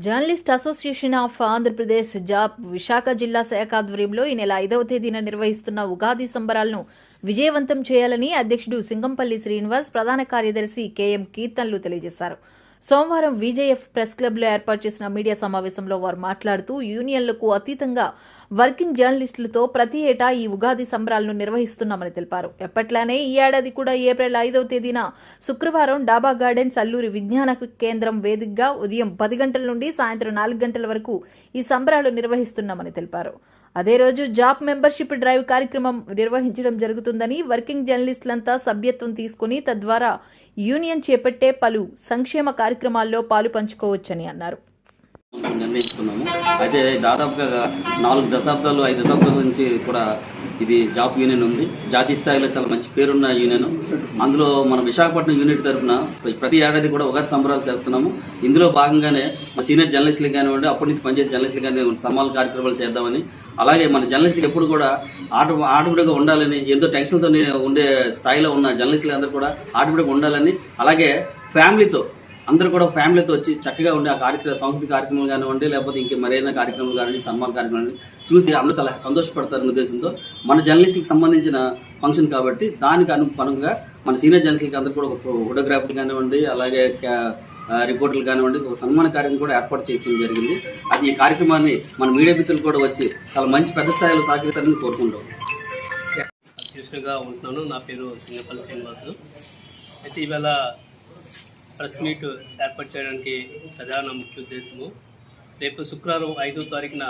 Journalist association of Andhra Pradesh job Visakha జిల్లా శాఖ ఆధ్వర్యంలో ఈ నెల 5వ తేదీన నిర్వహిస్తున్న ఉగాది సంబరాలను విజయవంతం చేయాలని అధ్యక్షుడు సింగంపల్లి శ్రీనివాస్, ప్రధాన కార్యదర్శి కెఎం కీర్తన్లు తెలియజేశారు. సోమవారం విజేఎఫ్ ప్రెస్ క్లబ్లో ఏర్పాటు చేసిన మీడియా సమావేశంలో వారు మాట్లాడుతూ యూనియన్లకు అతీతంగా వర్కింగ్ జర్నలిస్టులతో ప్రతి ఏటా ఈ ఉగాది సంబరాలను నిర్వహిస్తున్నామని తెలిపారు. ఎప్పట్లానే ఈ ఏడాది కూడా ఏప్రిల్ 5వ తేదీన శుక్రవారం డాబా గార్డెన్స్ అల్లూరి విజ్ఞాన కేంద్రం వేదికగా ఉదయం 10 గంటల నుండి సాయంత్రం 4 గంటల వరకు ఈ సంబరాలు నిర్వహిస్తున్నామని తెలిపారు. అదే రోజు జాబ్ మెంబర్షిప్ డ్రైవ్ కార్యక్రమం నిర్వహించడం జరుగుతుందని, వర్కింగ్ జర్నలిస్టులంతా సభ్యత్వం తీసుకుని తద్వారా యూనియన్ చేపట్టే పలు సంక్షేమ కార్యక్రమాల్లో పాలు పంచుకోవచ్చని అన్నారు. నిర్ణయించుకున్నాము. అయితే దాదాపుగా 4 దశాబ్దాలు 5 దశాబ్దాల నుంచి కూడా ఇది జాబ్ యూనియన్ ఉంది. జాతీయ స్థాయిలో చాలా మంచి పేరున్న యూనియన్. అందులో మన విశాఖపట్నం యూనిట్ తరఫున ప్రతి ఏడాది కూడా ఉగాది సంబరాలు చేస్తున్నాము. ఇందులో భాగంగానే మన సీనియర్ జర్నలిస్టులు కానివ్వండి, అప్పటి నుంచి పనిచేసే జర్నలిస్టులు కానీ సమాన కార్యక్రమాలు చేద్దామని, అలాగే మన జర్నలిస్టులు ఎప్పుడు కూడా ఆటవిడిగా ఉండాలని, ఎంతో టెన్షన్తో ఉండే స్థాయిలో ఉన్న జర్నలిస్టులు అందరూ కూడా ఆటవిడిగా ఉండాలని, అలాగే ఫ్యామిలీతో అందరూ కూడా ఫ్యామిలీతో వచ్చి చక్కగా ఉండే ఆ సంస్కృతి కార్యక్రమాలు కానివ్వండి, లేకపోతే ఇంకే మరైనా కార్యక్రమాలు కానివ్వండి, సన్మాన కార్యక్రమాలు చూసి అందరూ చాలా సంతోషపడతారనే ఉద్దేశంతో మన జర్నలిస్టులకు సంబంధించిన ఫంక్షన్ కాబట్టి దానికి అనుగుణంగా మన సీనియర్ జర్నలిస్టులకి అందరూ కూడా ఒక ఫోటోగ్రాఫర్లు కానివ్వండి, అలాగే రిపోర్టర్లు కానివ్వండి, ఒక సన్మాన కార్యక్రమం కూడా ఏర్పాటు చేయడం జరిగింది. అది ఈ కార్యక్రమాన్ని మన మీడియా మిత్రులు కూడా వచ్చి చాలా మంచి పెద్ద స్థాయిలో సహకరిస్తారని కోరుకుంటాం. అధ్యక్షుడిగా ఉంటున్నాను. నా పేరు సింగపల్లి శ్రీనివాసు. అయితే ఇవాళ ప్రెస్ మీట్ ఏర్పాటు చేయడానికి ప్రధాన ముఖ్య ఉద్దేశము, రేపు శుక్రవారం 5వ తారీఖున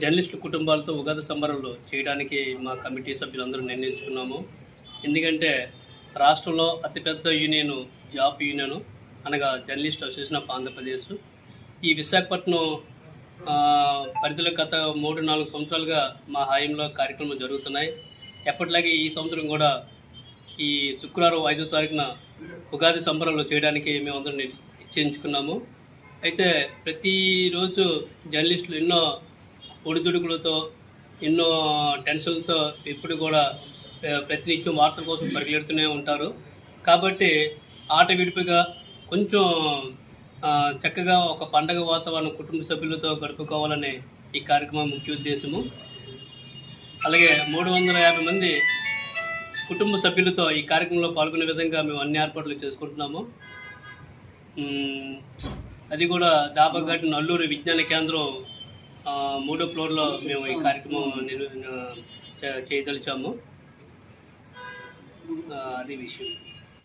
జర్నలిస్టు కుటుంబాలతో ఉగాది సంబరాలు చేయడానికి మా కమిటీ సభ్యులందరూ నిర్ణయించుకున్నాము. ఎందుకంటే రాష్ట్రంలో అతిపెద్ద యూనియన్ జాబ్ యూనియన్ అనగా జర్నలిస్ట్ అసోసియేషన్ ఆఫ్ ఆంధ్రప్రదేశ్. ఈ విశాఖపట్నం పరిధిలో గత 3-4 సంవత్సరాలుగా మా హాయంలో కార్యక్రమాలు జరుగుతున్నాయి. ఎప్పటిలాగే ఈ సంవత్సరం కూడా ఈ శుక్రవారం 5వ తారీఖున ఉగాది సంబరాలు చేయడానికి మేమందరం నిశ్చయించుకున్నాము. అయితే ప్రతిరోజు జర్నలిస్టులు ఎన్నో ఒడిదుడుకులతో, ఎన్నో టెన్షన్లతో ఎప్పుడు కూడా ప్రతినిత్యం వార్తల కోసం పరిగెడుతూనే ఉంటారు. కాబట్టి ఆట విడిపిగా కొంచెం చక్కగా ఒక పండగ వాతావరణం కుటుంబ సభ్యులతో గడుపుకోవాలనే ఈ కార్యక్రమం ముఖ్య ఉద్దేశము. అలాగే 350 మంది కుటుంబ సభ్యులతో ఈ కార్యక్రమంలో పాల్గొనే విధంగా మేము అన్ని ఏర్పాట్లు చేసుకుంటున్నాము. అది కూడా డాబా గార్డెన్ అల్లూరి విజ్ఞాన కేంద్రం 3వ ఫ్లోర్లో మేము ఈ కార్యక్రమం చేయదలిచాము. అది విషయం.